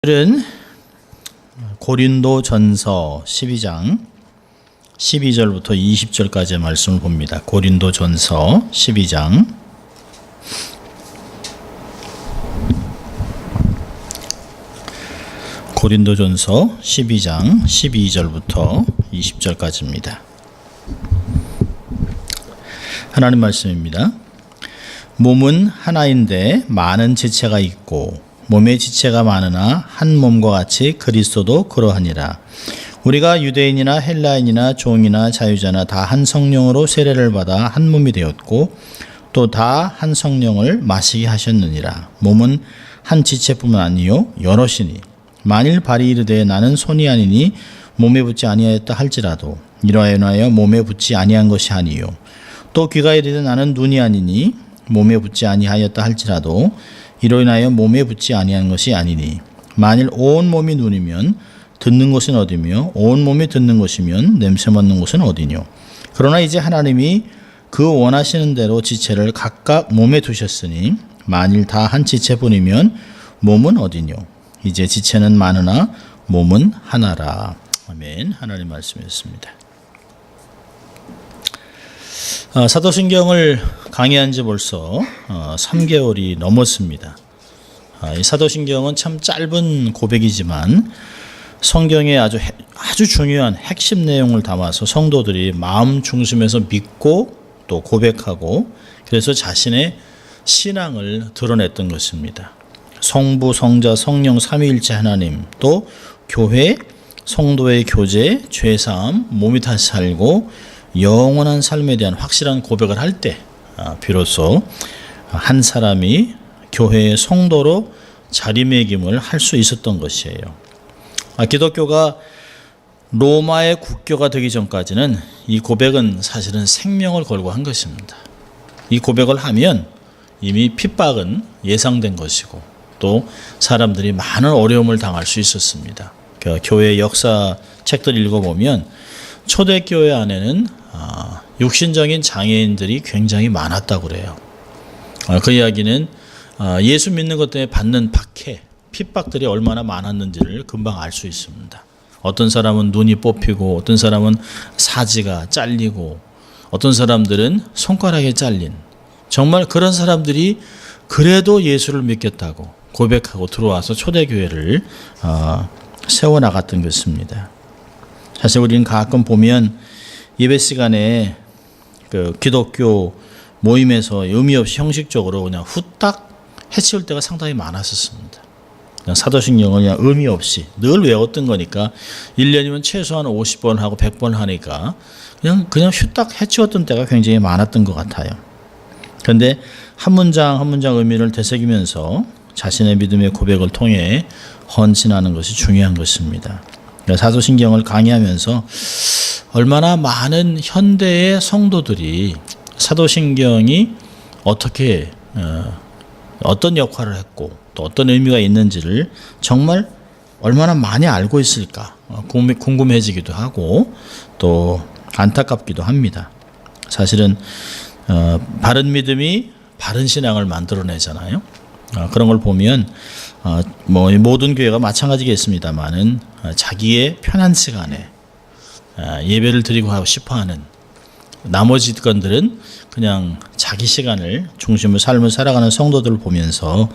오늘은 고린도전서 12장 12절부터 20절까지의 말씀을 봅니다. 고린도전서 12장 고린도전서 12장 12절부터 20절까지입니다. 하나님 말씀입니다. 몸은 하나인데 많은 지체가 있고 몸의 지체가 많으나 한 몸과 같이 그리스도도 그러하니라. 우리가 유대인이나 헬라인이나 종이나 자유자나 다 한 성령으로 세례를 받아 한 몸이 되었고 또 다 한 성령을 마시게 하셨느니라. 몸은 한 지체뿐만 아니요 여럿이니 만일 발이 이르되 나는 손이 아니니 몸에 붙지 아니하였다 할지라도 이러하여 몸에 붙지 아니한 것이 아니요 또 귀가 이르되 나는 눈이 아니니 몸에 붙지 아니하였다 할지라도 이로 인하여 몸에 붙지 아니한 것이 아니니 만일 온 몸이 눈이면 듣는 것은 어디며 온 몸이 듣는 것이면 냄새 맡는 것은 어디뇨. 그러나 이제 하나님이 그 원하시는 대로 지체를 각각 몸에 두셨으니 만일 다 한 지체뿐이면 몸은 어디뇨. 이제 지체는 많으나 몸은 하나라. 아멘. 하나님 말씀이었습니다. 사도신경을 강의한 지 벌써 3개월이 넘었습니다. 이 사도신경은 참 짧은 고백이지만 성경의 아주 중요한 핵심 내용을 담아서 성도들이 마음 중심에서 믿고 또 고백하고 그래서 자신의 신앙을 드러냈던 것입니다. 성부, 성자, 성령 삼위일체 하나님, 또 교회, 성도의 교제, 죄사함, 몸이 다시 살고 영원한 삶에 대한 확실한 고백을 할 때 비로소 한 사람이 교회의 성도로 자리매김을 할 수 있었던 것이에요. 기독교가 로마의 국교가 되기 전까지는 이 고백은 사실은 생명을 걸고 한 것입니다. 이 고백을 하면 이미 핍박은 예상된 것이고 또 사람들이 많은 어려움을 당할 수 있었습니다. 교회 역사 책들 읽어보면 초대교회 안에는 육신적인 장애인들이 굉장히 많았다고 그래요. 그 이야기는 예수 믿는 것 때문에 받는 박해, 핍박들이 얼마나 많았는지를 금방 알 수 있습니다. 어떤 사람은 눈이 뽑히고 어떤 사람은 사지가 잘리고 어떤 사람들은 손가락에 잘린 정말 그런 사람들이 그래도 예수를 믿겠다고 고백하고 들어와서 초대교회를 세워나갔던 것입니다. 사실 우리는 가끔 보면 예배 시간에 그 기독교 모임에서 의미 없이 형식적으로 그냥 후딱 해치울 때가 상당히 많았었습니다. 그냥 사도신경을 그냥 의미 없이 늘 외웠던 거니까 1년이면 최소한 50번 하고 100번 하니까 그냥 후딱 해치웠던 때가 굉장히 많았던 것 같아요. 그런데 한 문장 한 문장 의미를 되새기면서 자신의 믿음의 고백을 통해 헌신하는 것이 중요한 것입니다. 사도신경을 강의하면서 얼마나 많은 현대의 성도들이 사도신경이 어떻게 어떤 역할을 했고 또 어떤 의미가 있는지를 정말 얼마나 많이 알고 있을까 궁금해지기도 하고 또 안타깝기도 합니다. 사실은 바른 믿음이 바른 신앙을 만들어내잖아요. 그런 걸 보면 모든 교회가 마찬가지겠습니다만은 자기의 편한 시간에 예배를 드리고 하고 싶어하는 나머지 건들은 그냥 자기 시간을 중심으로 삶을 살아가는 성도들을 보면서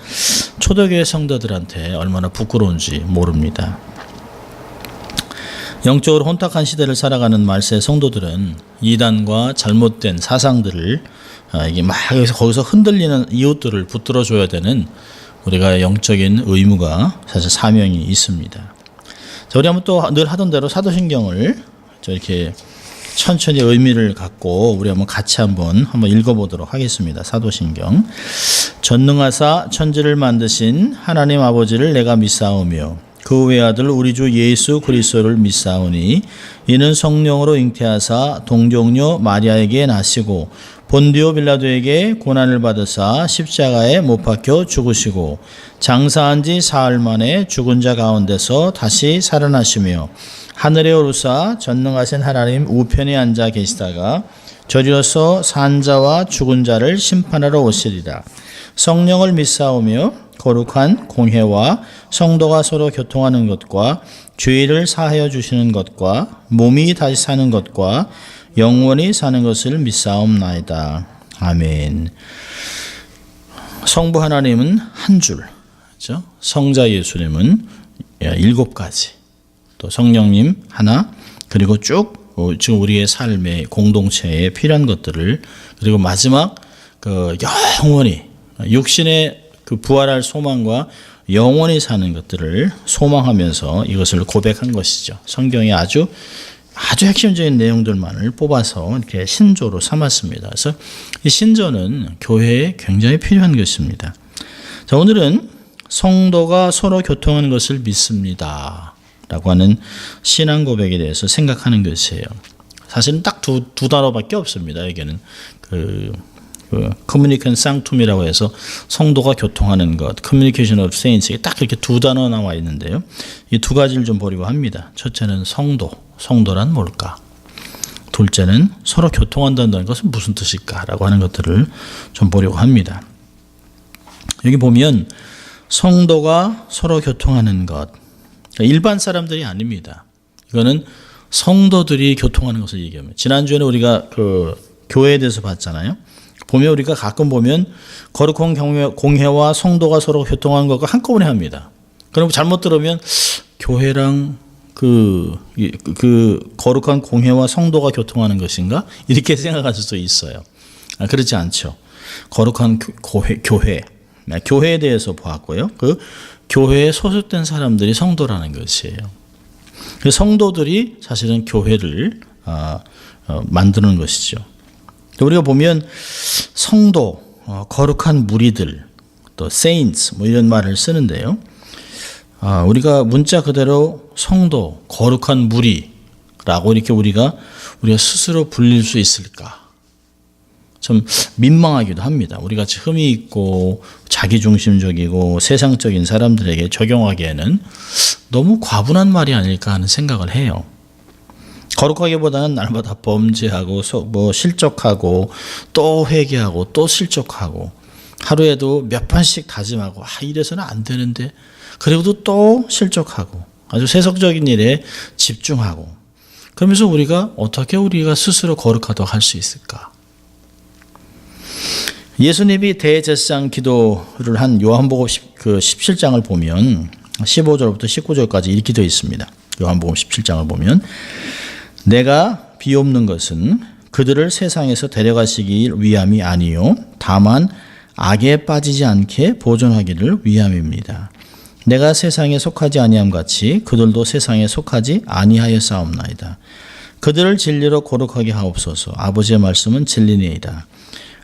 초대교회 성도들한테 얼마나 부끄러운지 모릅니다. 영적으로 혼탁한 시대를 살아가는 말세 성도들은 이단과 잘못된 사상들을 이게 막 거기서 흔들리는 이웃들을 붙들어줘야 되는 우리가 영적인 의무가 사실 사명이 있습니다. 자, 우리 한번 또 늘 하던 대로 사도신경을 이렇게 천천히 의미를 갖고 우리 한번 같이 한번 읽어보도록 하겠습니다. 사도신경. 전능하사 천지를 만드신 하나님 아버지를 내가 믿사오며 그 외아들 우리 주 예수 그리스도를 믿사오니 이는 성령으로 잉태하사 동정녀 마리아에게 나시고 본디오 빌라도에게 고난을 받으사 십자가에 못 박혀 죽으시고 장사한 지 사흘 만에 죽은 자 가운데서 다시 살아나시며 하늘에 오르사 전능하신 하나님 우편에 앉아 계시다가 저리로서 산 자와 죽은 자를 심판하러 오시리라. 성령을 믿사오며 거룩한 공회와 성도가 서로 교통하는 것과 죄를 사하여 주시는 것과 몸이 다시 사는 것과 영원히 사는 것을 믿사옵나이다. 아멘. 성부 하나님은 한 줄, 그렇죠? 성자 예수님은 7가지, 또 성령님 하나, 그리고 쭉 지금 우리의 삶의 공동체에 필요한 것들을, 그리고 마지막 그 영원히 육신의 그 부활할 소망과 영원히 사는 것들을 소망하면서 이것을 고백한 것이죠. 성경에 아주 핵심적인 내용들만을 뽑아서 이렇게 신조로 삼았습니다. 그래서 이 신조는 교회에 굉장히 필요한 것입니다. 자, 오늘은 성도가 서로 교통하는 것을 믿습니다 라고 하는 신앙 고백에 대해서 생각하는 것이에요. 사실은 딱 두 단어밖에 없습니다. 여기는 커뮤니케이션 쌍툼이라고 해서 성도가 교통하는 것, 커뮤니케이션 오브 세인츠, 딱 이렇게 두 단어 나와 있는데요. 이 두 가지를 좀 보려고 합니다. 첫째는 성도란 뭘까? 둘째는 서로 교통한다는 것은 무슨 뜻일까라고 하는 것들을 좀 보려고 합니다. 여기 보면 성도가 서로 교통하는 것, 일반 사람들이 아닙니다. 이거는 성도들이 교통하는 것을 얘기합니다. 지난주에는 우리가 그 교회에 대해서 봤잖아요. 보면 우리가 가끔 보면 거룩한 공회와 성도가 서로 교통하는 것과 한꺼번에 합니다. 그럼 잘못 들으면 교회랑 그 거룩한 공회와 성도가 교통하는 것인가? 이렇게 생각할 수도 있어요. 그렇지 않죠. 거룩한 교회에 대해서 보았고요. 그 교회에 소속된 사람들이 성도라는 것이에요. 그 성도들이 사실은 교회를 만드는 것이죠. 우리가 보면 성도, 거룩한 무리들, 또 saints 뭐 이런 말을 쓰는데요. 우리가 문자 그대로 성도, 거룩한 무리라고 이렇게 우리가 스스로 불릴 수 있을까? 좀 민망하기도 합니다. 우리 같이 흠이 있고 자기중심적이고 세상적인 사람들에게 적용하기에는 너무 과분한 말이 아닐까 하는 생각을 해요. 거룩하기보다는 날마다 범죄하고 실족하고 또 회개하고 또 실족하고 하루에도 몇 번씩 다짐하고 이래서는 안 되는데 그리고도 또 실족하고 아주 세속적인 일에 집중하고 그러면서 어떻게 우리가 스스로 거룩하도록 할 수 있을까? 예수님이 대제사장 기도를 한 요한복음 17장을 보면 15절부터 19절까지 이렇게 되어 있습니다. 요한복음 17장을 보면 내가 비옵는 것은 그들을 세상에서 데려가시기 위함이 아니요 다만 악에 빠지지 않게 보존하기를 위함입니다. 내가 세상에 속하지 아니함 같이 그들도 세상에 속하지 아니하였사옵나이다. 그들을 진리로 거룩하게 하옵소서. 아버지의 말씀은 진리니이다.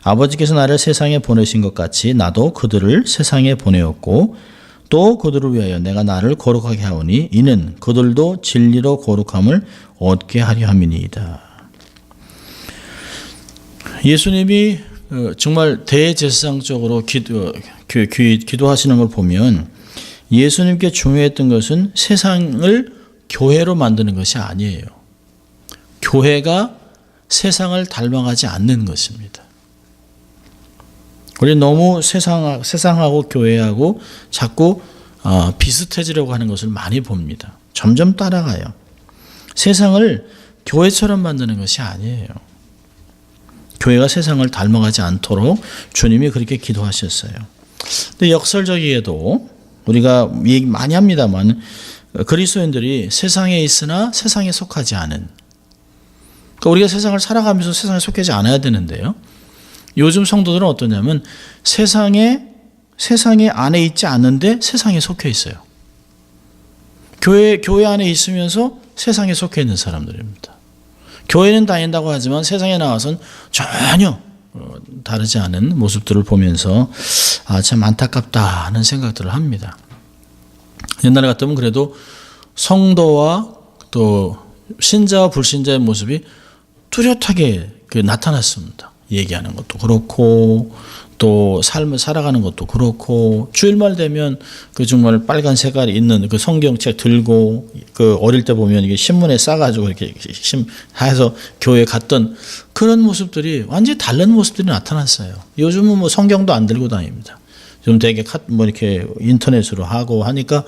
아버지께서 나를 세상에 보내신 것 같이 나도 그들을 세상에 보내었고 또 그들을 위하여 내가 나를 거룩하게 하오니 이는 그들도 진리로 거룩함을 얻게 하려 함이니이다. 예수님이 정말 대제사장적으로 기도하시는 걸 보면 예수님께 중요했던 것은 세상을 교회로 만드는 것이 아니에요. 교회가 세상을 닮아가지 않는 것입니다. 우리 너무 세상하고 교회하고 자꾸 비슷해지려고 하는 것을 많이 봅니다. 점점 따라가요. 세상을 교회처럼 만드는 것이 아니에요. 교회가 세상을 닮아가지 않도록 주님이 그렇게 기도하셨어요. 근데 역설적이게도 우리가 얘기 많이 합니다만 그리스도인들이 세상에 있으나 세상에 속하지 않은, 그러니까 우리가 세상을 살아가면서 세상에 속하지 않아야 되는데요. 요즘 성도들은 어떠냐면 세상에 안에 있지 않는데 세상에 속해 있어요. 교회 안에 있으면서 세상에 속해 있는 사람들입니다. 교회는 다닌다고 하지만 세상에 나와서는 전혀 다르지 않은 모습들을 보면서 참 안타깝다 하는 생각들을 합니다. 옛날에 같으면 그래도 성도와 또 신자와 불신자의 모습이 뚜렷하게 나타났습니다. 얘기하는 것도 그렇고 또 삶을 살아가는 것도 그렇고 주일말 되면 그 정말 빨간 색깔이 있는 그 성경책 들고 그 어릴 때 보면 이게 신문에 싸가지고 이렇게 해서 교회 갔던 그런 모습들이 완전히 다른 모습들이 나타났어요. 요즘은 뭐 성경도 안 들고 다닙니다. 좀 되게 뭐 이렇게 인터넷으로 하고 하니까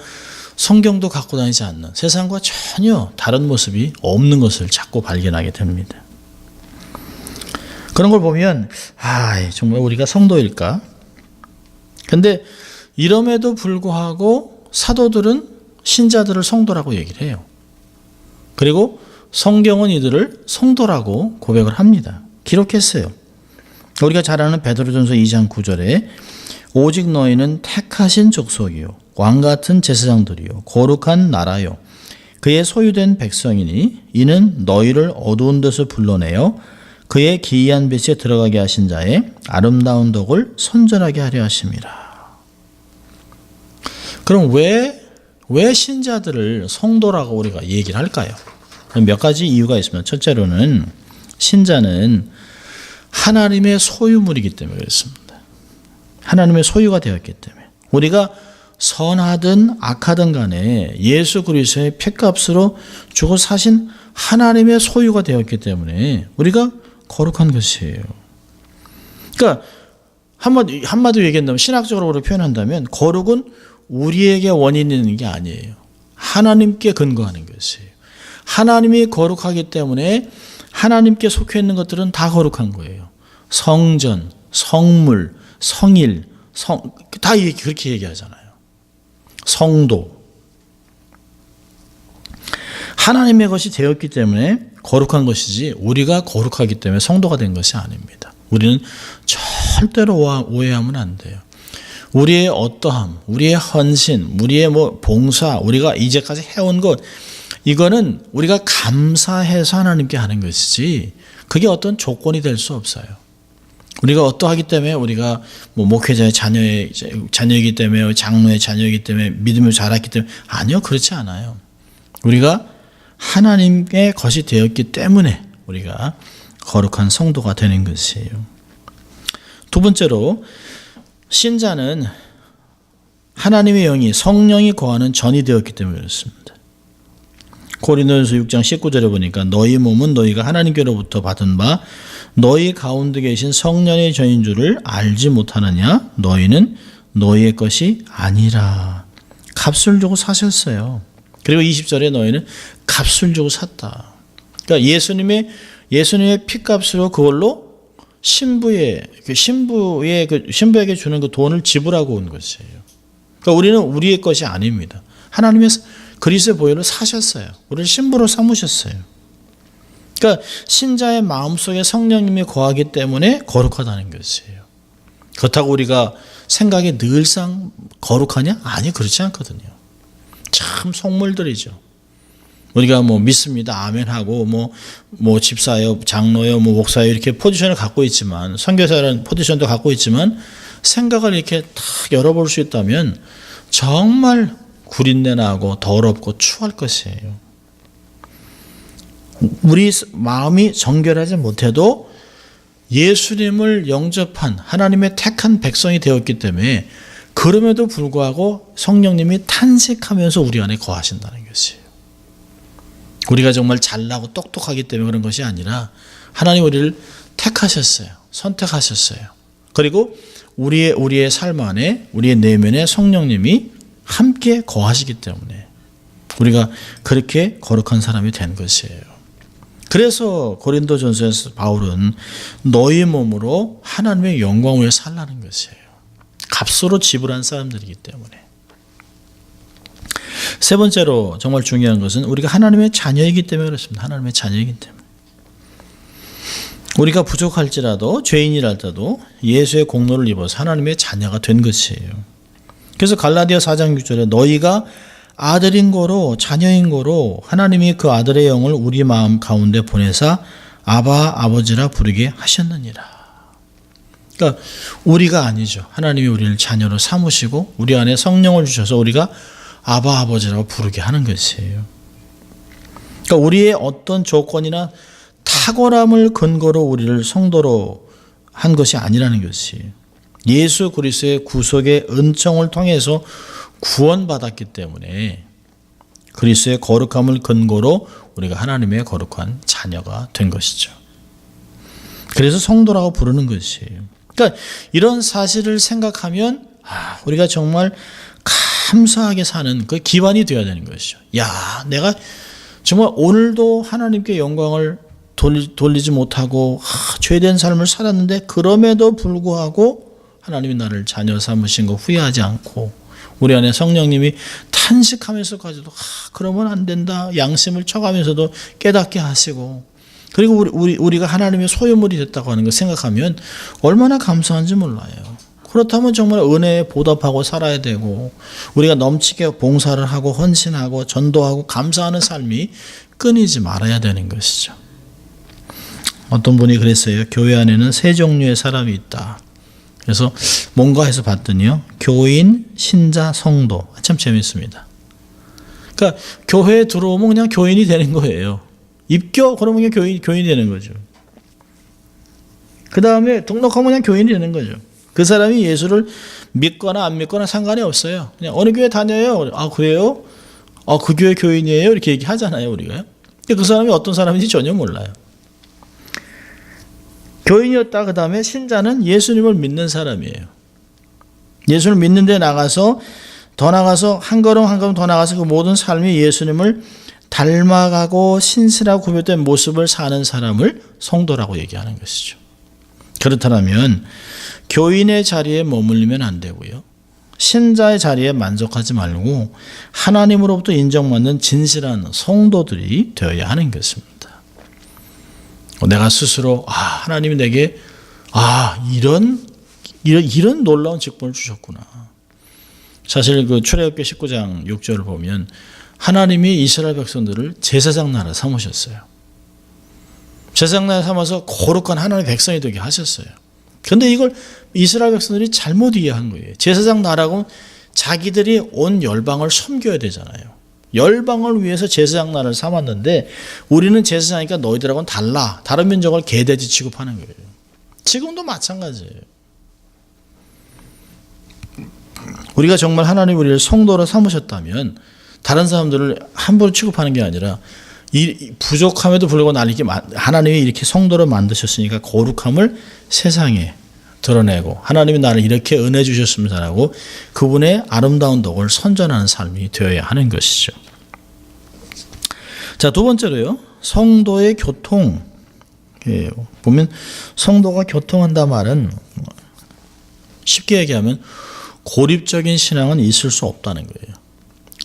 성경도 갖고 다니지 않는, 세상과 전혀 다른 모습이 없는 것을 자꾸 발견하게 됩니다. 그런 걸 보면 정말 우리가 성도일까? 근데 이럼에도 불구하고 사도들은 신자들을 성도라고 얘기를 해요. 그리고 성경은 이들을 성도라고 고백을 합니다. 기록했어요. 우리가 잘 아는 베드로전서 2장 9절에 오직 너희는 택하신 족속이요 왕같은 제사장들이요 거룩한 나라요 그의 소유된 백성이니 이는 너희를 어두운 데서 불러내어 그의 기이한 빛에 들어가게 하신 자의 아름다운 덕을 선전하게 하려 하심이라. 그럼 왜 신자들을 성도라고 우리가 얘기를 할까요? 몇 가지 이유가 있습니다. 첫째로는 신자는 하나님의 소유물이기 때문에 그렇습니다. 하나님의 소유가 되었기 때문에. 우리가 선하든 악하든 간에 예수 그리스도의 피값으로 주고 사신 하나님의 소유가 되었기 때문에 우리가 거룩한 것이에요. 그러니까 한마디로 얘기한다면, 신학적으로 표현한다면 거룩은 우리에게 원인이 있는 게 아니에요. 하나님께 근거하는 것이에요. 하나님이 거룩하기 때문에 하나님께 속해 있는 것들은 다 거룩한 거예요. 성전, 성물, 성일, 다 그렇게 얘기하잖아요. 성도. 하나님의 것이 되었기 때문에 거룩한 것이지 우리가 거룩하기 때문에 성도가 된 것이 아닙니다. 우리는 절대로 오해하면 안 돼요. 우리의 어떠함, 우리의 헌신, 우리의 봉사, 우리가 이제까지 해온 것, 이거는 우리가 감사해서 하나님께 하는 것이지 그게 어떤 조건이 될 수 없어요. 우리가 어떠하기 때문에 우리가 목회자의 자녀이기 때문에, 장로의 자녀이기 때문에, 믿음을 자랐기 때문에, 아니요, 그렇지 않아요. 우리가 하나님의 것이 되었기 때문에 우리가 거룩한 성도가 되는 것이에요. 두 번째로, 신자는 하나님의 영이, 성령이 거하는 전이 되었기 때문에 그렇습니다. 고린도전서 6장 19절에 보니까 너희 몸은 너희가 하나님께로부터 받은 바 너희 가운데 계신 성령의 전인 줄을 알지 못하느냐? 너희는 너희의 것이 아니라 값을 주고 사셨어요. 그리고 20절에 너희는 값을 주고 샀다. 그러니까 예수님의 피값으로 그걸로 신부에게 주는 그 돈을 지불하고 온 것이에요. 그러니까 우리는 우리의 것이 아닙니다. 하나님의 그리스도의 보혈을 사셨어요. 우리를 신부로 삼으셨어요. 그러니까 신자의 마음속에 성령님이 거하기 때문에 거룩하다는 것이에요. 그렇다고 우리가 생각이 늘상 거룩하냐? 아니, 그렇지 않거든요. 참 속물들이죠. 우리가 믿습니다, 아멘하고 집사요, 장로요, 목사요 이렇게 포지션을 갖고 있지만, 선교사라는 포지션도 갖고 있지만 생각을 이렇게 탁 열어볼 수 있다면 정말 구린내 나고 더럽고 추할 것이에요. 우리 마음이 정결하지 못해도 예수님을 영접한 하나님의 택한 백성이 되었기 때문에 그럼에도 불구하고 성령님이 탄식하면서 우리 안에 거하신다는 것이에요. 우리가 정말 잘나고 똑똑하기 때문에 그런 것이 아니라 하나님 우리를 택하셨어요. 선택하셨어요. 그리고 우리의 삶 안에, 우리의 내면에 성령님이 함께 거하시기 때문에 우리가 그렇게 거룩한 사람이 된 것이에요. 그래서 고린도전서에서 바울은 너희 몸으로 하나님의 영광을 살라는 것이에요. 값으로 지불한 사람들이기 때문에. 세 번째로 정말 중요한 것은 우리가 하나님의 자녀이기 때문에 그렇습니다. 하나님의 자녀이기 때문에. 우리가 부족할지라도, 죄인이랄지라도 예수의 공로를 입어서 하나님의 자녀가 된 것이에요. 그래서 갈라디아 4장 6절에 너희가 아들인 거로, 자녀인 거로 하나님이 그 아들의 영을 우리 마음 가운데 보내사 아바, 아버지라 부르게 하셨느니라. 그러니까 우리가 아니죠. 하나님이 우리를 자녀로 삼으시고 우리 안에 성령을 주셔서 우리가 아바, 아버지라고 부르게 하는 것이에요. 그러니까 우리의 어떤 조건이나 탁월함을 근거로 우리를 성도로 한 것이 아니라는 것이에요. 예수 그리스도의 구속의 은총을 통해서 구원받았기 때문에 그리스도의 거룩함을 근거로 우리가 하나님의 거룩한 자녀가 된 것이죠. 그래서 성도라고 부르는 것이에요. 그러니까 이런 사실을 생각하면 우리가 정말 감사하게 사는 그 기반이 되어야 되는 것이죠. 야, 내가 정말 오늘도 하나님께 영광을 돌리지 못하고 죄된 삶을 살았는데 그럼에도 불구하고 하나님이 나를 자녀 삼으신 거 후회하지 않고 우리 안에 성령님이 탄식하면서까지도 그러면 안 된다 양심을 쳐가면서도 깨닫게 하시고 그리고 우리가 하나님의 소유물이 됐다고 하는 걸 생각하면 얼마나 감사한지 몰라요. 그렇다면 정말 은혜에 보답하고 살아야 되고 우리가 넘치게 봉사를 하고 헌신하고 전도하고 감사하는 삶이 끊이지 말아야 되는 것이죠. 어떤 분이 그랬어요. 교회 안에는 세 종류의 사람이 있다. 그래서 뭔가 해서 봤더니요. 교인, 신자, 성도. 참 재밌습니다. 그러니까 교회에 들어오면 그냥 교인이 되는 거예요. 입교 그러면 그냥 교인이 되는 거죠. 그 다음에 등록하면 그냥 교인이 되는 거죠. 그 사람이 예수를 믿거나 안 믿거나 상관이 없어요. 그냥 어느 교회 다녀요? 그래요? 그 교회 교인이에요? 이렇게 얘기하잖아요, 우리가요. 근데 그 사람이 어떤 사람인지 전혀 몰라요. 교인이었다. 그 다음에 신자는 예수님을 믿는 사람이에요. 예수를 믿는 데 나가서 더 나가서 한 걸음 한 걸음 더 나가서 그 모든 삶이 예수님을 닮아가고 신실하고 구별된 모습을 사는 사람을 성도라고 얘기하는 것이죠. 그렇다면 교인의 자리에 머물리면 안 되고요. 신자의 자리에 만족하지 말고 하나님으로부터 인정받는 진실한 성도들이 되어야 하는 것입니다. 내가 스스로 하나님이 내게 이런 놀라운 직분을 주셨구나. 사실 그 출애굽기 19장 6절을 보면 하나님이 이스라엘 백성들을 제사장 나라 삼으셨어요. 제사장 나라 삼아서 거룩한 하나님의 백성이 되게 하셨어요. 그런데 이걸 이스라엘 백성들이 잘못 이해한 거예요. 제사장 나라고 자기들이 온 열방을 섬겨야 되잖아요. 열방을 위해서 제사장 나라를 삼았는데 우리는 제사장이니까 너희들하고는 달라. 다른 민족을 개돼지 취급하는 거예요. 지금도 마찬가지예요. 우리가 정말 하나님 우리를 성도로 삼으셨다면 다른 사람들을 함부로 취급하는 게 아니라 이 부족함에도 불구하고 하나님이 이렇게 성도로 만드셨으니까 거룩함을 세상에 드러내고 하나님이 나를 이렇게 은혜 주셨습니다 하고 그분의 아름다운 덕을 선전하는 삶이 되어야 하는 것이죠. 자, 두 번째로요. 성도의 교통. 보면 성도가 교통한다 말은 쉽게 얘기하면 고립적인 신앙은 있을 수 없다는 거예요.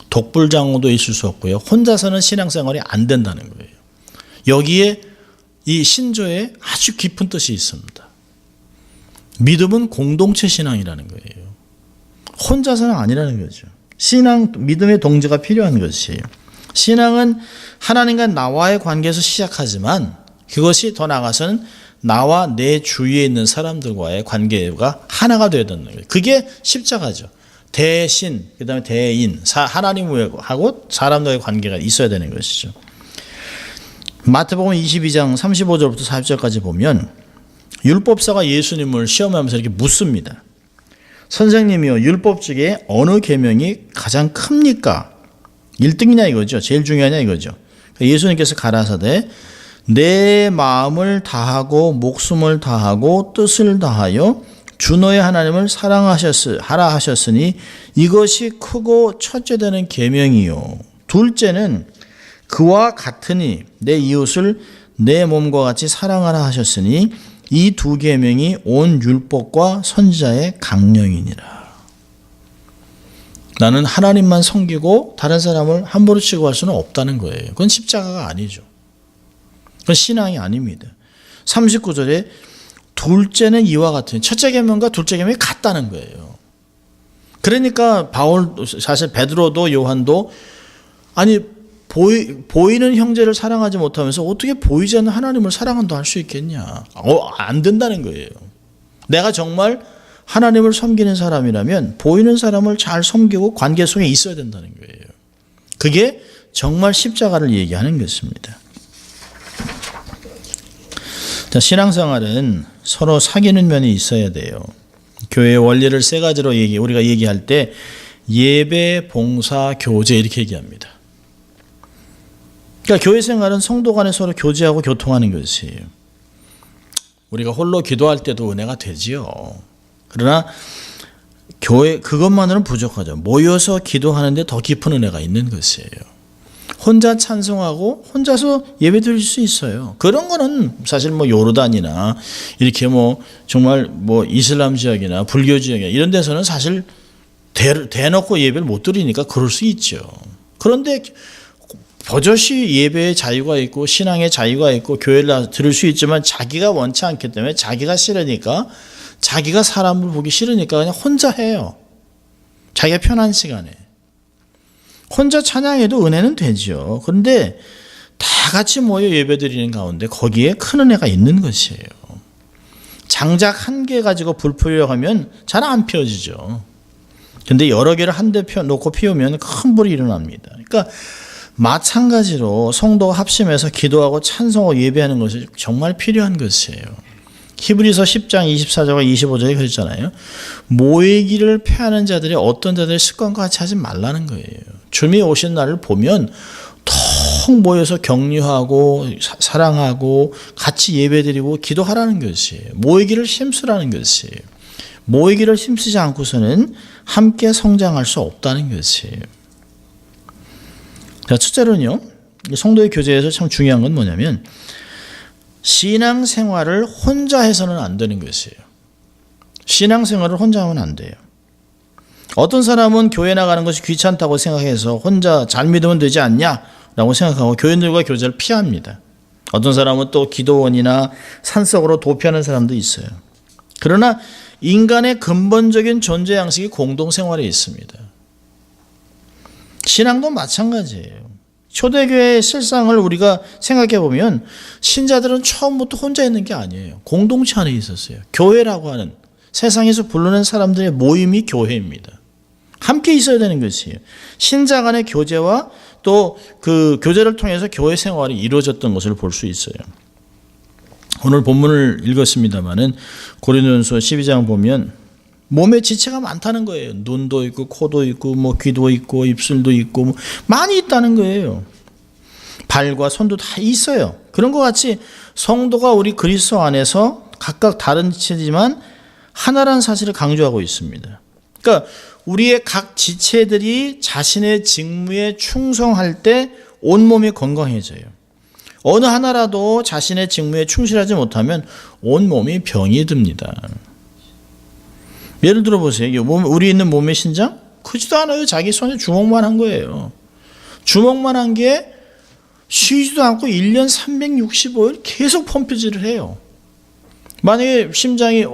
독불장군도 있을 수 없고요. 혼자서는 신앙생활이 안 된다는 거예요. 여기에 이 신조에 아주 깊은 뜻이 있습니다. 믿음은 공동체 신앙이라는 거예요. 혼자서는 아니라는 거죠. 믿음의 동지가 필요한 것이에요. 신앙은 하나님과 나와의 관계에서 시작하지만 그것이 더 나아가서는 나와 내 주위에 있는 사람들과의 관계가 하나가 되어야 되는 거예요. 그게 십자가죠. 대신, 그 다음에 대인, 하나님하고 사람과의 관계가 있어야 되는 것이죠. 마태복음 22장 35절부터 40절까지 보면 율법사가 예수님을 시험하면서 이렇게 묻습니다. 선생님이요, 율법 중에 어느 계명이 가장 큽니까? 1등이냐 이거죠. 제일 중요하냐 이거죠. 예수님께서 가라사대 내 마음을 다하고 목숨을 다하고 뜻을 다하여 주 너의 하나님을 하라 하셨으니 이것이 크고 첫째 되는 계명이요. 둘째는 그와 같으니 내 이웃을 내 몸과 같이 사랑하라 하셨으니 이 두 계명이 온 율법과 선지자의 강령이니라. 나는 하나님만 섬기고 다른 사람을 함부로 취급할 수는 없다는 거예요. 그건 십자가가 아니죠. 그건 신앙이 아닙니다. 39절에 둘째는 이와 같으니 첫째 계명과 둘째 계명이 같다는 거예요. 그러니까 사실 베드로도 요한도 보이는 형제를 사랑하지 못하면서 어떻게 보이지 않는 하나님을 사랑한다 할 수 있겠냐. 안 된다는 거예요. 내가 정말 하나님을 섬기는 사람이라면 보이는 사람을 잘 섬기고 관계 속에 있어야 된다는 거예요. 그게 정말 십자가를 얘기하는 것입니다. 자, 신앙생활은 서로 사귀는 면이 있어야 돼요. 교회의 원리를 세 가지로 우리가 얘기할 때 예배, 봉사, 교제 이렇게 얘기합니다. 그러니까 교회 생활은 성도 간에 서로 교제하고 교통하는 것이에요. 우리가 홀로 기도할 때도 은혜가 되지요. 그러나 교회 그것만으로는 부족하죠. 모여서 기도하는데 더 깊은 은혜가 있는 것이에요. 혼자 찬송하고 혼자서 예배 드릴 수 있어요. 그런 거는 사실 뭐 요르단이나 이렇게 뭐 정말 뭐 이슬람 지역이나 불교 지역이나 이런 데서는 사실 대놓고 예배를 못 드리니까 그럴 수 있죠. 그런데 버젓이 예배의 자유가 있고 신앙의 자유가 있고 교회를 들을 수 있지만 자기가 원치 않기 때문에 자기가 싫으니까 자기가 사람을 보기 싫으니까 그냥 혼자 해요. 자기가 편한 시간에. 혼자 찬양해도 은혜는 되죠. 그런데 다 같이 모여 예배드리는 가운데 거기에 큰 은혜가 있는 것이에요. 장작 한 개 가지고 불 피우려고 하면 잘 안 피워지죠. 근데 여러 개를 한 대 놓고 피우면 큰 불이 일어납니다. 그러니까 마찬가지로 성도가 합심해서 기도하고 찬송하고 예배하는 것이 정말 필요한 것이에요. 히브리서 10장 24절과 25절에 그랬잖아요. 모이기를 패하는 자들이 어떤 자들의 습관과 같이 하지 말라는 거예요. 주님이 오신 날을 보면 통 모여서 격려하고 사랑하고 같이 예배드리고 기도하라는 것이에요. 모이기를 힘쓰라는 것이에요. 모이기를 힘쓰지 않고서는 함께 성장할 수 없다는 것이에요. 자, 첫째로는요. 성도의 교제에서 참 중요한 건 뭐냐면 신앙생활을 혼자 해서는 안 되는 것이에요. 신앙생활을 혼자 하면 안 돼요. 어떤 사람은 교회 나가는 것이 귀찮다고 생각해서 혼자 잘 믿으면 되지 않냐라고 생각하고 교인들과 교제를 피합니다. 어떤 사람은 또 기도원이나 산속으로 도피하는 사람도 있어요. 그러나 인간의 근본적인 존재 양식이 공동생활에 있습니다. 신앙도 마찬가지예요. 초대교회의 실상을 우리가 생각해 보면 신자들은 처음부터 혼자 있는 게 아니에요. 공동체 안에 있었어요. 교회라고 하는 세상에서 부르는 사람들의 모임이 교회입니다. 함께 있어야 되는 것이에요. 신자 간의 교제와 또 그 교제를 통해서 교회 생활이 이루어졌던 것을 볼 수 있어요. 오늘 본문을 읽었습니다마는 고린도전서 12장 보면 몸에 지체가 많다는 거예요. 눈도 있고 코도 있고 뭐 귀도 있고 입술도 있고 뭐 많이 있다는 거예요. 발과 손도 다 있어요. 그런 것 같이 성도가 우리 그리스도 안에서 각각 다른 지체지만 하나라는 사실을 강조하고 있습니다. 그러니까 우리의 각 지체들이 자신의 직무에 충성할 때 온몸이 건강해져요. 어느 하나라도 자신의 직무에 충실하지 못하면 온몸이 병이 듭니다. 예를 들어 보세요. 우리 있는 몸의 신장? 크지도 않아요. 자기 손에 주먹만 한 거예요. 주먹만 한 게 쉬지도 않고 1년 365일 계속 펌프질을 해요. 만약에 심장이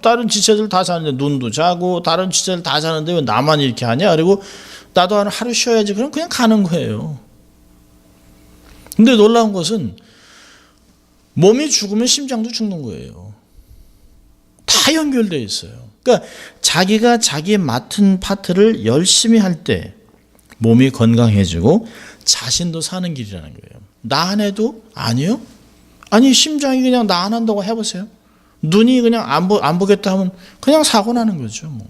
다른 지체들 다 자는데 눈도 자고 다른 지체들 다 자는데 왜 나만 이렇게 하냐? 그리고 나도 하루 쉬어야지. 그럼 그냥 가는 거예요. 근데 놀라운 것은 몸이 죽으면 심장도 죽는 거예요. 다 연결되어 있어요. 그러니까 자기가 자기 맡은 파트를 열심히 할 때 몸이 건강해지고 자신도 사는 길이라는 거예요. 나 안 해도? 아니요. 아니 심장이 그냥 나 안 한다고 해보세요. 눈이 그냥 안 보겠다 하면 그냥 사고 나는 거죠. 뭐.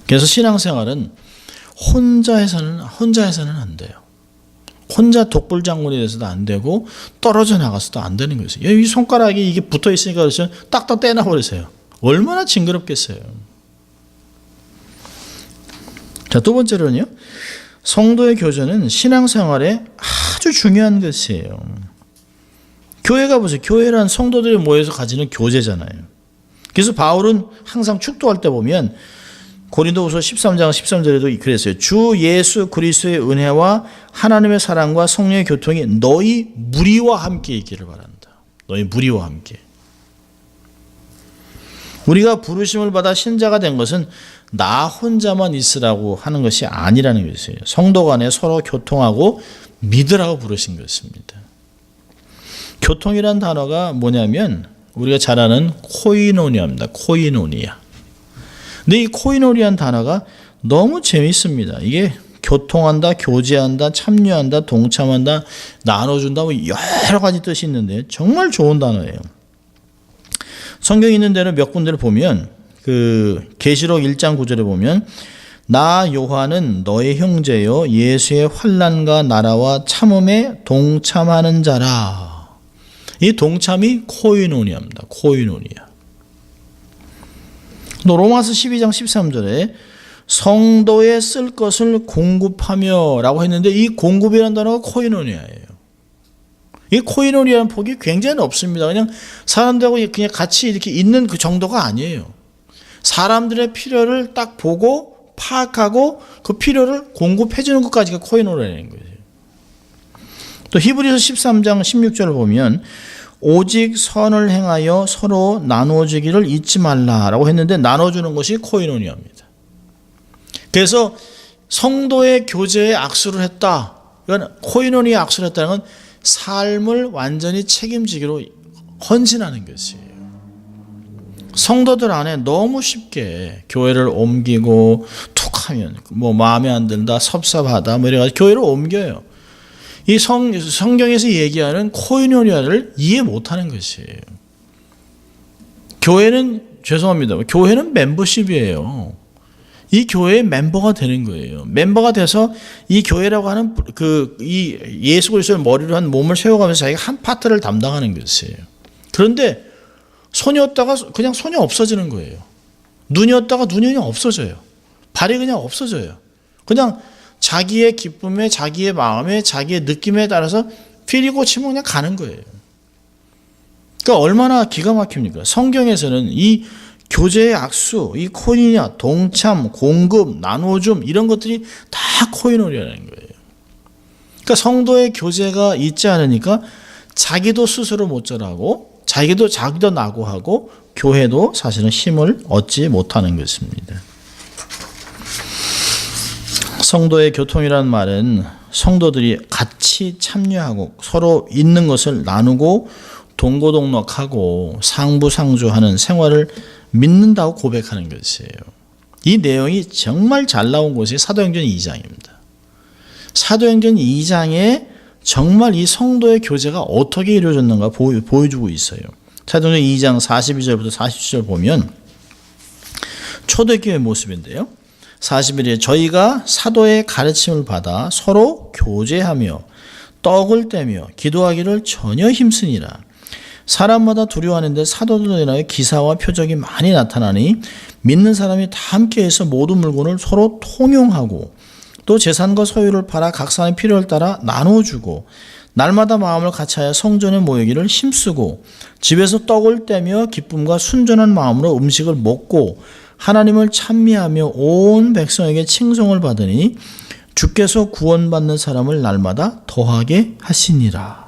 그래서 신앙생활은 혼자 해서는 안 돼요. 혼자 독불장군이 돼서도 안 되고 떨어져 나가서도 안 되는 거죠. 이 손가락이 이게 붙어 있으니까 그래서 딱딱 떼놔버리세요. 얼마나 징그럽겠어요. 자, 두 번째로는요. 성도의 교제는 신앙생활에 아주 중요한 것이에요. 교회가 보세요. 교회란 성도들이 모여서 가지는 교제잖아요. 그래서 바울은 항상 축도할 때 보면 고린도후서 13장 13절에도 그랬어요. 주 예수 그리스도의 은혜와 하나님의 사랑과 성령의 교통이 너희 무리와 함께 있기를 바란다. 너희 무리와 함께. 우리가 부르심을 받아 신자가 된 것은 나 혼자만 있으라고 하는 것이 아니라는 것이에요. 성도 간에 서로 교통하고 믿으라고 부르신 것입니다. 교통이란 단어가 뭐냐면 우리가 잘 아는 코이노니아입니다. 코이노니아. 근데 이 코이노니아는 단어가 너무 재밌습니다. 이게 교통한다, 교제한다, 참여한다, 동참한다, 나눠준다, 뭐 여러 가지 뜻이 있는데 정말 좋은 단어예요. 성경에 있는 대로 몇 군데를 보면 그 계시록 1장 9절에 보면 나 요한은 너의 형제요 예수의 환난과 나라와 참음에 동참하는 자라. 이 동참이 코이노니아입니다. 코이노니아. 또 로마서 12장 13절에 성도에 쓸 것을 공급하며 라고 했는데, 이 공급이라는 단어가 코이노니아예요. 이 코이노니아라는 폭이 굉장히 넓습니다. 그냥 사람들하고 그냥 같이 이렇게 있는 그 정도가 아니에요. 사람들의 필요를 딱 보고 파악하고 그 필요를 공급해 주는 것까지가 코이노니아라는 거예요. 또 히브리서 13장 16절을 보면 오직 선을 행하여 서로 나눠주기를 잊지 말라라고 했는데, 나눠주는 것이 코이노니아입니다. 그래서 성도의 교제에 악수를 했다. 이건 코이노니아 악수를 했다는 건 삶을 완전히 책임지기로 헌신하는 것이에요. 성도들 안에 너무 쉽게 교회를 옮기고 툭 하면 뭐 마음에 안 든다, 섭섭하다 뭐 이래가지고 교회를 옮겨요. 이 성경에서 얘기하는 코이노니아를 이해 못하는 것이에요. 교회는, 죄송합니다, 교회는 멤버십이에요. 이 교회의 멤버가 되는 거예요. 멤버가 돼서 이 교회라고 하는 이 예수 그리스도의 머리로 한 몸을 세워가면서 자기가 한 파트를 담당하는 것이에요. 그런데 손이었다가 그냥 손이 없어지는 거예요. 눈이었다가 눈이 없어져요. 발이 그냥 없어져요. 그냥 자기의 기쁨에, 자기의 마음에, 자기의 느낌에 따라서 필이 꽂히면 그냥 가는 거예요. 그러니까 얼마나 기가 막힙니까? 성경에서는 이 교제의 악수, 이 코이노니아, 동참, 공급, 나눠줌 이런 것들이 다 코이노니아라는 거예요. 그러니까 성도의 교제가 있지 않으니까 자기도 스스로 못 자라고, 자기도 낙오하고, 교회도 사실은 힘을 얻지 못하는 것입니다. 성도의 교통이라는 말은 성도들이 같이 참여하고 서로 있는 것을 나누고 동고동락하고 상부상조하는 생활을 믿는다고 고백하는 것이에요. 이 내용이 정말 잘 나온 것이 사도행전 2장입니다. 사도행전 2장에 정말 이 성도의 교제가 어떻게 이루어졌는가 보여주고 있어요. 사도행전 2장 42절부터 40절 보면 초대교회 모습인데요. 41에 저희가 사도의 가르침을 받아 서로 교제하며 떡을 떼며 기도하기를 전혀 힘쓰니라. 사람마다 두려워하는데 사도들로 인하여 기사와 표적이 많이 나타나니 믿는 사람이 다 함께해서 모든 물건을 서로 통용하고 또 재산과 소유를 팔아 각 사람의 필요를 따라 나눠주고 날마다 마음을 같이하여 성전에 모이기를 힘쓰고 집에서 떡을 떼며 기쁨과 순전한 마음으로 음식을 먹고 하나님을 찬미하며 온 백성에게 칭송을 받으니 주께서 구원받는 사람을 날마다 더하게 하시니라.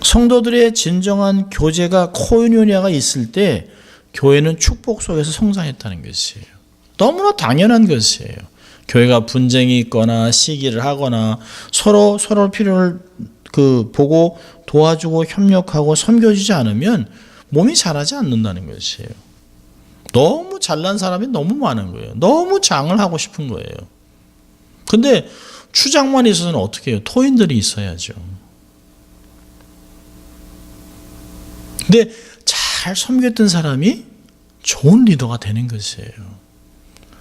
성도들의 진정한 교제가 코이노니아가 있을 때 교회는 축복 속에서 성장했다는 것이에요. 너무나 당연한 것이에요. 교회가 분쟁이 있거나 시기를 하거나 서로 필요를 보고 도와주고 협력하고 섬겨주지 않으면 몸이 자라지 않는다는 것이에요. 너무 잘난 사람이 너무 많은 거예요. 너무 장을 하고 싶은 거예요. 근데 추장만 있어서는 어떻게 해요? 토인들이 있어야죠. 근데 잘 섬겼던 사람이 좋은 리더가 되는 것이에요.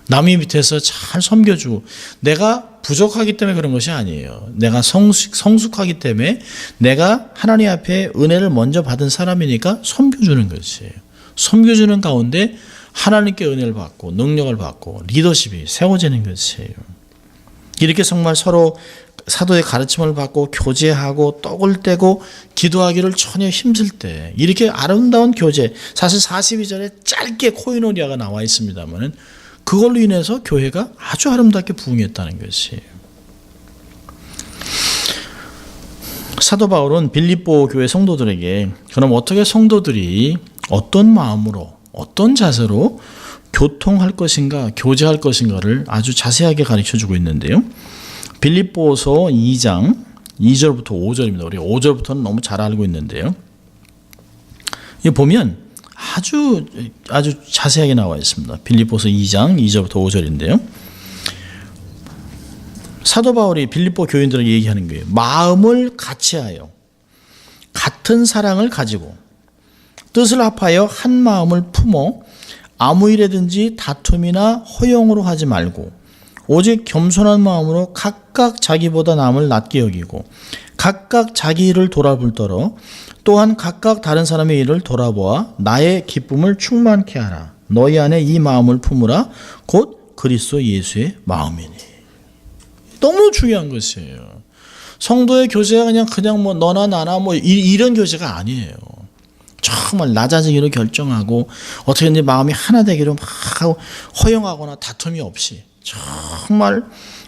남의 밑에서 잘 섬겨주고, 내가 부족하기 때문에 그런 것이 아니에요. 내가 성숙하기 때문에 내가 하나님 앞에 은혜를 먼저 받은 사람이니까 섬겨주는 것이에요. 섬겨주는 가운데 하나님께 은혜를 받고 능력을 받고 리더십이 세워지는 것이에요. 이렇게 정말 서로 사도의 가르침을 받고 교제하고 떡을 떼고 기도하기를 전혀 힘쓸 때 이렇게 아름다운 교제, 사실 42절에 짧게 코이노니아가 나와 있습니다만 그걸로 인해서 교회가 아주 아름답게 부흥했다는 것이에요. 사도 바울은 빌립보 교회 성도들에게 그럼 어떻게 성도들이 어떤 마음으로 어떤 자세로 교통할 것인가 교제할 것인가를 아주 자세하게 가르쳐주고 있는데요. 빌립보서 2장 2절부터 5절입니다. 우리가 5절부터는 너무 잘 알고 있는데요. 이 보면 아주 자세하게 나와 있습니다. 빌립보서 2장 2절부터 5절인데요. 사도 바울이 빌립보 교인들에게 얘기하는 거예요. 마음을 같이하여 같은 사랑을 가지고 뜻을 합하여 한 마음을 품어 아무 일에든지 다툼이나 허용으로 하지 말고 오직 겸손한 마음으로 각각 자기보다 남을 낮게 여기고 각각 자기 일을 돌아볼 더러 또한 각각 다른 사람의 일을 돌아보아 나의 기쁨을 충만케 하라. 너희 안에 이 마음을 품으라 곧 그리스도 예수의 마음이니. 너무 중요한 것이에요. 성도의 교제가 그냥 뭐 너나 나나 뭐 이런 교제가 아니에요. 정말 낮아지기로 결정하고 어떻게 내 마음이 하나 되기로 막 하고 허용하거나 다툼이 없이 정말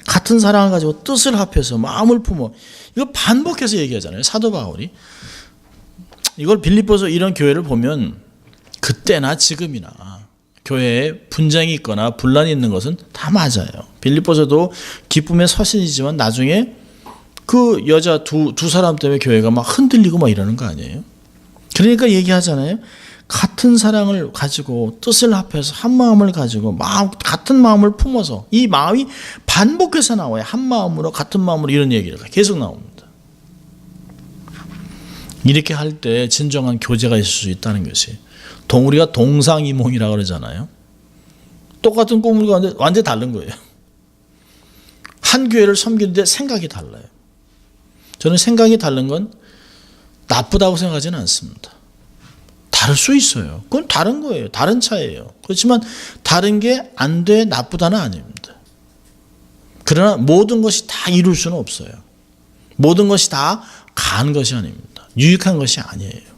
같은 사랑을 가지고 뜻을 합해서 마음을 품어. 이거 반복해서 얘기하잖아요. 사도 바울이. 이걸 빌립보서 이런 교회를 보면 그때나 지금이나 교회에 분쟁이 있거나 분란이 있는 것은 다 맞아요. 빌립보서도 기쁨의 서신이지만 나중에 그 여자 두 사람 때문에 교회가 막 흔들리고 막 이러는 거 아니에요? 그러니까 얘기하잖아요. 같은 사랑을 가지고 뜻을 합해서 한 마음을 가지고 같은 마음을 품어서 이 마음이 반복해서 나와요. 한 마음으로 같은 마음으로 이런 얘기가 계속 나옵니다. 이렇게 할 때 진정한 교제가 있을 수 있다는 것이 우리가 동상이몽이라고 그러잖아요. 똑같은 꿈을 꾸는데 완전히 다른 거예요. 한 교회를 섬기는데 생각이 달라요. 저는 생각이 다른 건 나쁘다고 생각하지는 않습니다. 다를 수 있어요. 그건 다른 거예요. 다른 차이예요. 그렇지만 다른 게 안 돼, 나쁘다는 아닙니다. 그러나 모든 것이 다 이룰 수는 없어요. 모든 것이 다 가한 것이 아닙니다. 유익한 것이 아니에요.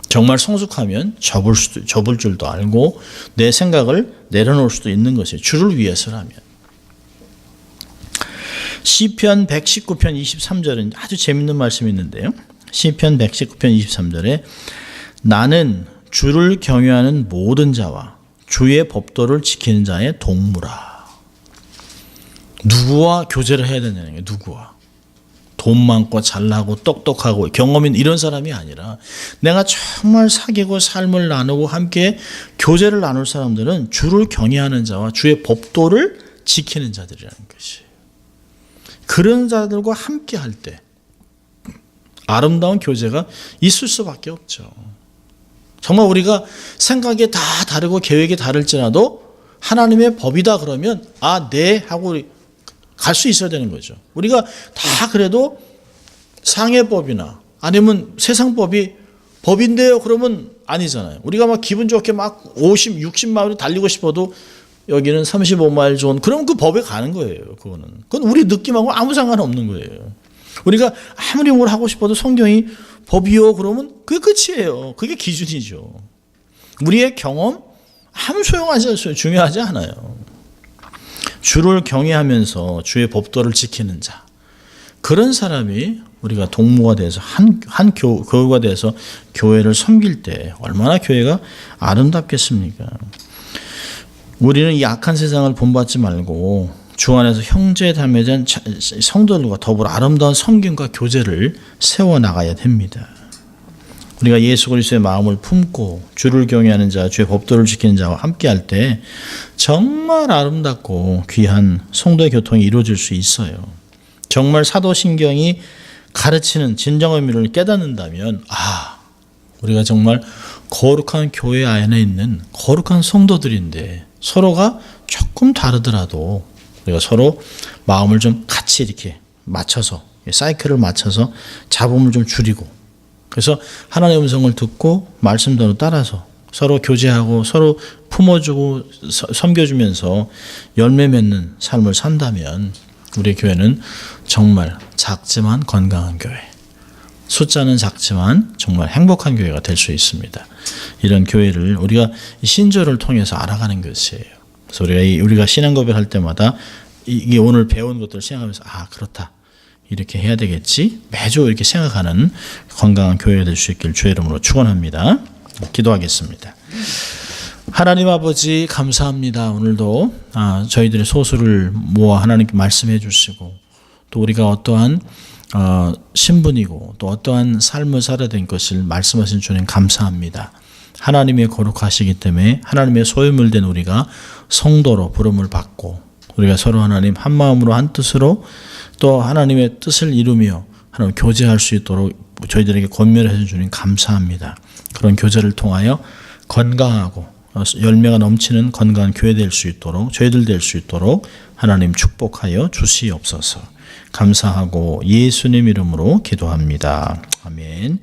정말 성숙하면 접을 줄도 알고 내 생각을 내려놓을 수도 있는 것이에요. 주를 위해서라면. 시편 119편 23절은 아주 재밌는 말씀이 있는데요. 시편 119편 23절에 나는 주를 경외하는 모든 자와 주의 법도를 지키는 자의 동무라. 누구와 교제를 해야 되냐는 거예요. 누구와. 돈 많고 잘나고 똑똑하고 경험 있는 이런 사람이 아니라 내가 정말 사귀고 삶을 나누고 함께 교제를 나눌 사람들은 주를 경외하는 자와 주의 법도를 지키는 자들이라는 것이에요. 그런 자들과 함께 할 때 아름다운 교제가 있을 수밖에 없죠. 정말 우리가 생각이 다 다르고 계획이 다를지라도 하나님의 법이다 그러면 네 하고 갈 수 있어야 되는 거죠. 우리가 다 그래도 상해법이나 아니면 세상법이 법인데요 그러면 아니잖아요. 우리가 막 기분 좋게 막 50, 60마일을 달리고 싶어도 여기는 35마일 존 그럼 그 법에 가는 거예요. 그건 우리 느낌하고 아무 상관없는 거예요. 우리가 아무리 뭘 하고 싶어도 성경이 법이요 그러면 그게 끝이에요. 그게 기준이죠. 우리의 경험 아무 소용하지 않아요. 중요하지 않아요. 주를 경외하면서 주의 법도를 지키는 자, 그런 사람이 우리가 동무가 돼서 한 교우가 돼서 교회를 섬길 때 얼마나 교회가 아름답겠습니까? 우리는 이 악한 세상을 본받지 말고 주 안에서 형제 자매된 성도들과 더불어 아름다운 섬김과 교제를 세워나가야 됩니다. 우리가 예수 그리스도의 마음을 품고 주를 경외하는 자, 주의 법도를 지키는 자와 함께할 때 정말 아름답고 귀한 성도의 교통이 이루어질 수 있어요. 정말 사도신경이 가르치는 진정 의미를 깨닫는다면 우리가 정말 거룩한 교회 안에 있는 거룩한 성도들인데 서로가 조금 다르더라도 우리가 서로 마음을 좀 같이 이렇게 맞춰서 사이클을 맞춰서 잡음을 좀 줄이고 그래서 하나님의 음성을 듣고 말씀대로 따라서 서로 교제하고 서로 품어주고 섬겨주면서 열매 맺는 삶을 산다면 우리 교회는 정말 작지만 건강한 교회, 숫자는 작지만 정말 행복한 교회가 될 수 있습니다. 이런 교회를 우리가 신조를 통해서 알아가는 것이에요. 그래서 우리가 신앙고백을 할 때마다 이게 오늘 배운 것들을 생각하면서 그렇다. 이렇게 해야 되겠지. 매주 이렇게 생각하는 건강한 교회가 될 수 있길 주의 이름으로 축원합니다. 기도하겠습니다. 하나님 아버지 감사합니다. 오늘도 저희들의 소수를 모아 하나님께 말씀해 주시고 또 우리가 어떠한 신분이고 또 어떠한 삶을 살아야 될 것을 말씀하신 주님 감사합니다. 하나님의 거룩하시기 때문에 하나님의 소유물 된 우리가 성도로 부름을 받고 우리가 서로 하나님 한 마음으로 한 뜻으로 또 하나님의 뜻을 이루며 하나님 교제할 수 있도록 저희들에게 권면을 해주신 주님 감사합니다. 그런 교제를 통하여 건강하고 열매가 넘치는 건강한 교회 될 수 있도록 저희들 될 수 있도록 하나님 축복하여 주시옵소서. 감사하고 예수님 이름으로 기도합니다. 아멘.